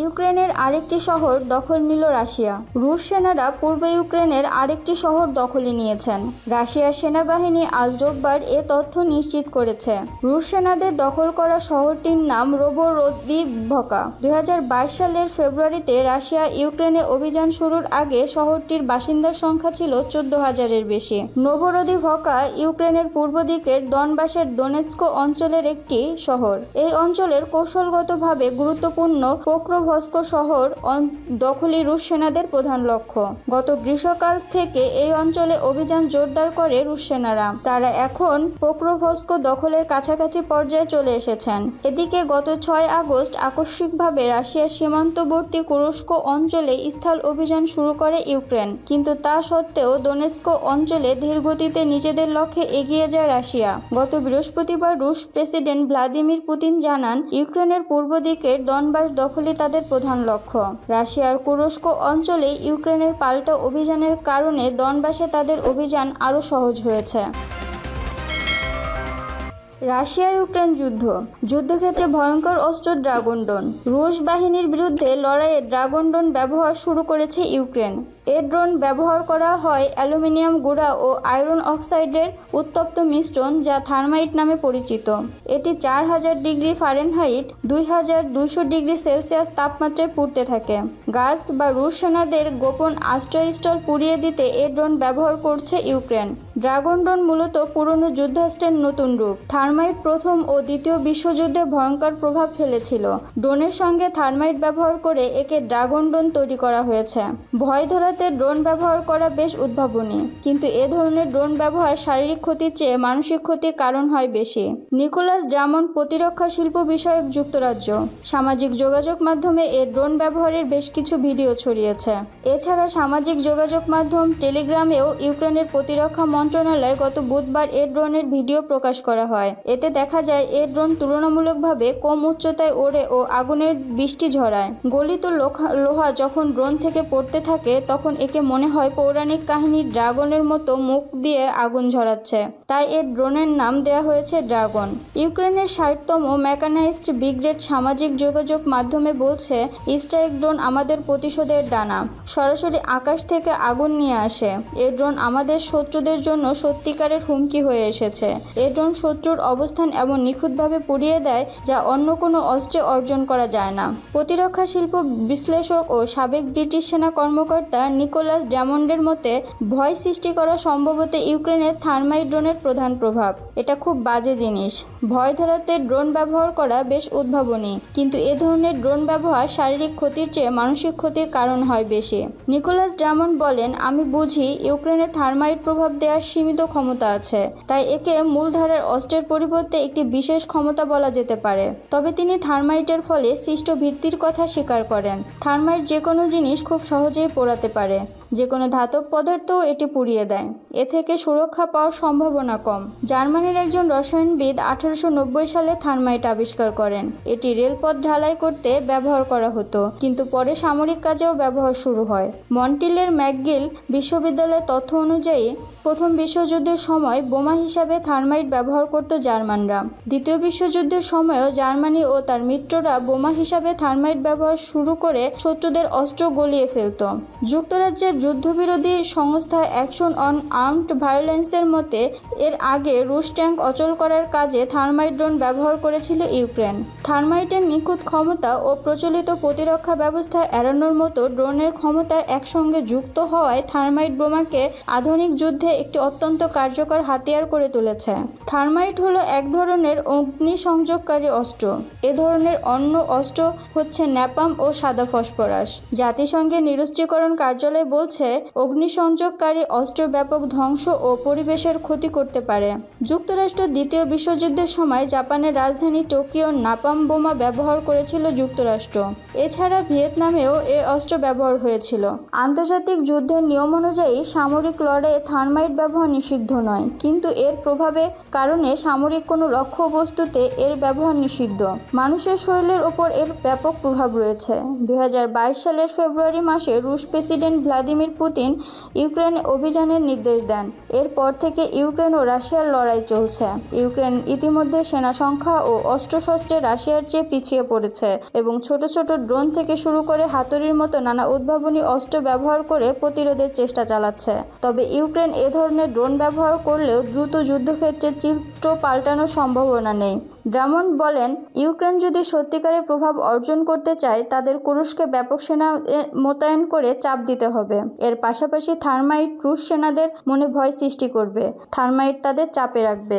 ইউক্রেনের আরেকটি শহর দখল নিল রাশিয়া। রুশ সেনারা পূর্ব ইউক্রেনের আরেকটি শহর দখলে নিয়েছেন। রাশিয়ার সেনাবাহিনী আজ রোববার এ তথ্য নিশ্চিত করেছে। রুশ সেনাদের দখল করা শহরটির নাম নোভোরোদিভকা। 2022 সালের ফেব্রুয়ারিতে রাশিয়া ইউক্রেনে অভিযান শুরুর আগে শহরটির বাসিন্দার সংখ্যা ছিল 14,000-এর বেশি। নোভোরোদিভকা ইউক্রেনের পূর্ব দিকের দনবাসের দোনেৎস্ক অঞ্চলের একটি শহর। এই অঞ্চলের কৌশলগতভাবে গুরুত্বপূর্ণ পোক্রোভস্ক শহর দখলই রুশ সেনাদের প্রধান লক্ষ্য। গত গ্রীষ্মকাল থেকে এই অঞ্চলে অভিযান জোরদার করে রুশ সেনারা। তারা এখন পোক্রোভস্ক দখলের কাছাকাছি পর্যায়ে চলে এসেছেন। এদিকে গত 6 আগস্ট আকস্মিকভাবে রাশিয়ার সীমান্তবর্তী কুরস্ক অঞ্চলে স্থল অভিযান শুরু করে ইউক্রেন, কিন্তু তা সত্ত্বেও দোনেৎস্ক অঞ্চলে ধীরগতিতে নিজেদের লক্ষ্যে এগিয়ে যায় রাশিয়া। গত বৃহস্পতিবার রুশ প্রেসিডেন্ট ভ্লাদিমির পুতিন জানান, ইউক্রেনের পূর্ব দিকের দনবাস দখলই তাদের প্রধান লক্ষ্য। রাশিয়ার কুরস্ক অঞ্চলে ইউক্রেনের পাল্টা অভিযানের কারণে দনবাসে তাদের অভিযান আরও সহজ হয়েছে। রাশিয়া ইউক্রেন যুদ্ধক্ষেত্রে ভয়ঙ্কর অস্ত্র ড্রাগন ড্রোন। রুশ বাহিনীর বিরুদ্ধে লড়াইয়ে ড্রাগন ড্রোন ব্যবহার শুরু করেছে ইউক্রেন। এ ড্রোন ব্যবহার করা হয় অ্যালুমিনিয়াম গুঁড়া ও আয়রন অক্সাইডের উত্তপ্ত মিশ্রণ, যা থার্মাইট নামে পরিচিত। এটি 4000 ডিগ্রি ফারেনহাইট 2200 ডিগ্রি সেলসিয়াস তাপমাত্রায় পুড়তে থাকে। গাছ বা রুশ সেনাদের গোপন আশ্রয়স্থল পুড়িয়ে দিতে এ ড্রোন ব্যবহার করছে ইউক্রেন। ড্রাগন ড্রোন মূলত পুরনো যুদ্ধাস্ত্রের নতুন রূপ। থার্মাইট প্রথম ও দ্বিতীয় বিশ্বযুদ্ধে ভয়ঙ্কর প্রভাব ফেলেছিল। ড্রোনের সঙ্গে থার্মাইট ব্যবহার করে একে ড্রাগন ড্রোন তৈরি করা হয়েছে। ভয় ধরাতে ড্রোন ব্যবহার করা বেশ উদ্ভাবনী, কিন্তু এ ধরনের ড্রোন ব্যবহার শারীরিক ক্ষতির চেয়ে মানসিক ক্ষতির কারণ হয় বেশি। নিকোলাস ড্রামন্ড, প্রতিরক্ষা শিল্প বিষয়ক, যুক্তরাজ্য। সামাজিক যোগাযোগ মাধ্যমে এ ড্রোন ব্যবহারের বেশ কিছু ভিডিও ছড়িয়েছে। এছাড়া সামাজিক যোগাযোগ মাধ্যম টেলিগ্রামেও ইউক্রেনের প্রতিরক্ষা মন্ত্রণালয় গত বুধবার এ ড্রোনের ভিডিও প্রকাশ করা হয়। এতে দেখা যায় এ ড্রোন তুলনামূলকভাবে কম উচ্চতায় ওড়ে ও আগুনের বৃষ্টি ঝরায়। গলিত লোহা যখন ড্রোন থেকে পড়তে থাকে তখন একে মনে হয় পৌরাণিক কাহিনীর ড্রাগনের মতো মুখ দিয়ে আগুন ঝরাচ্ছে। তাই এ ড্রোনের নাম দেওয়া হয়েছে ড্রাগন। ইউক্রেনের 60তম মেকানাইজড ব্রিগেড সামাজিক যোগাযোগ মাধ্যমে বলছে, স্ট্রাইক ড্রোন আমাদের প্রতিশোধের ডানা। সরাসরি আকাশ থেকে আগুন নিয়ে আসে। এ ড্রোন আমাদের শত্রুদের জন্য সত্যিকারের হুমকি হয়ে এসেছে। এ ড্রোন শত্রুর অবস্থান এমন নিখুঁতভাবে পুড়িয়ে দেয় যা অন্য কোনো অস্ত্রে অর্জন করা যায় না। প্রতিরক্ষা শিল্প বিশ্লেষক ও সাবেক ব্রিটিশ সেনা কর্মকর্তা নিকোলাস ড্রামন্ডের মতে, ভয় সৃষ্টি করা সম্ভবত ইউক্রেনের থার্মাইট ড্রোনের প্রধান প্রভাব। এটা খুব বাজে জিনিস। ভয় ধরাতে ড্রোন ব্যবহার করা বেশ উদ্ভাবনী, কিন্তু এ ধরনের ড্রোন ব্যবহার শারীরিক ক্ষতির চেয়ে মানসিক ক্ষতির কারণ হয় বেশি। নিকোলাস ড্রামন্ড বলেন, আমি বুঝি ইউক্রেনের থার্মাইট প্রভাব দেওয়ার সীমিত ক্ষমতা আছে, তাই একে মূলধারার অস্ত্রের পরিবর্তে একটি বিশেষ ক্ষমতা বলা যেতে পারে। তবে তিনি থার্মাইটের ফলে সৃষ্ট ভিত্তির কথা স্বীকার করেন। থার্মাইট যে কোনো জিনিস খুব সহজেই পোড়াতে পারে। যে কোনো ধাতব পদার্থও এটি পুড়িয়ে দেয়। এ থেকে সুরক্ষা পাওয়ার সম্ভাবনা কম। জার্মানির একজন রসায়নবিদ 1890 সালে থার্মাইট আবিষ্কার করেন। এটি রেলপথ ঢালাই করতে ব্যবহার করা হতো, কিন্তু পরে সামরিক কাজেও ব্যবহার শুরু হয়। মন্ট্রিলের ম্যাকগিল বিশ্ববিদ্যালয়ের তথ্য অনুযায়ী প্রথম বিশ্বযুদ্ধের সময় বোমা হিসাবে থার্মাইট ব্যবহার করত জার্মানরা। দ্বিতীয় বিশ্বযুদ্ধের সময়ও জার্মানি ও তার মিত্ররা বোমা হিসাবে থার্মাইট ব্যবহার শুরু করে শত্রুদের অস্ত্র গলিয়ে ফেলত। যুক্তরাজ্যের যুদ্ধবিরোধী সংস্থা অ্যাকশন অন আর্মড ভায়োলেন্সের মতে, এর আগে রুশ ট্যাঙ্ক অচল করার কাজে থার্মাইট ড্রোন ব্যবহার করেছিল ইউক্রেন। থার্মাইটের নিখুঁত ক্ষমতা ও প্রচলিত প্রতিরক্ষা ব্যবস্থা এড়ানোর মতো ড্রোনের ক্ষমতা একসঙ্গে যুক্ত হওয়ায় থার্মাইট বোমাকে আধুনিক যুদ্ধে একটি অত্যন্ত কার্যকর হাতিয়ার করে তুলেছে। থার্মাইট হলো এক ধরনের অগ্নিসংযোগকারী অস্ত্র। এ ধরনের অন্য অস্ত্র হচ্ছে ন্যাপাম ও সাদা ফসফরাস। জাতিসংঘের নিরস্ত্রীকরণ কার্যালয় বলছে, অগ্নিসংযোগকারী অস্ত্র ব্যাপক ধ্বংস ও পরিবেশের ক্ষতি করতে পারে। যুক্তরাষ্ট্র দ্বিতীয় বিশ্বযুদ্ধের সময় জাপানের রাজধানী টোকিও নাপাম বোমা ব্যবহার করেছিল যুক্তরাষ্ট্র। এছাড়া ভিয়েতনামেও এ অস্ত্র ব্যবহার হয়েছিল। আন্তর্জাতিক যুদ্ধের নিয়ম অনুযায়ী সামরিক লড়াইয়ে থার্মাইট ব্যবহার নিষিদ্ধ নয়, কিন্তু এর প্রভাবের কারণে সামরিক কোনো লক্ষ্য বস্তুতে এর ব্যবহার নিষিদ্ধ। মানুষের শরীরের ওপর এর ব্যাপক প্রভাব রয়েছে। 2022 সালের ফেব্রুয়ারি মাসে রুশ president Vladimir Vladimir Putin Ukraine অভিযানের নির্দেশ দেন। এরপর থেকে ইউক্রেন ও রাশিয়ার লড়াই চলছে। ইউক্রেন ইতিমধ্যে সেনা সংখ্যা ও অস্ত্রশস্ত্রে রাশিয়ার চেয়ে পিছিয়ে পড়েছে এবং ছোট ছোট ড্রোন থেকে শুরু করে হাতুড়ির মতো নানা উদ্ভাবনী অস্ত্র ব্যবহার করে প্রতিরোধের চেষ্টা চালাচ্ছে। তবে ইউক্রেন এ ধরনের ড্রোন ব্যবহার করলেও দ্রুত যুদ্ধক্ষেত্রে চিত্র পাল্টানোর সম্ভাবনা নেই। ড্রামন্ড বলেন, ইউক্রেন যদি সত্যিকারের প্রভাব অর্জন করতে চায় তাদের কুরস্কে ব্যাপক সেনা মোতায়েন করে চাপ দিতে হবে। এর পাশাপাশি থার্মাইট রুশ সেনাদের মনে ভয় সৃষ্টি করবে। থার্মাইট তাদের চাপে রাখবে।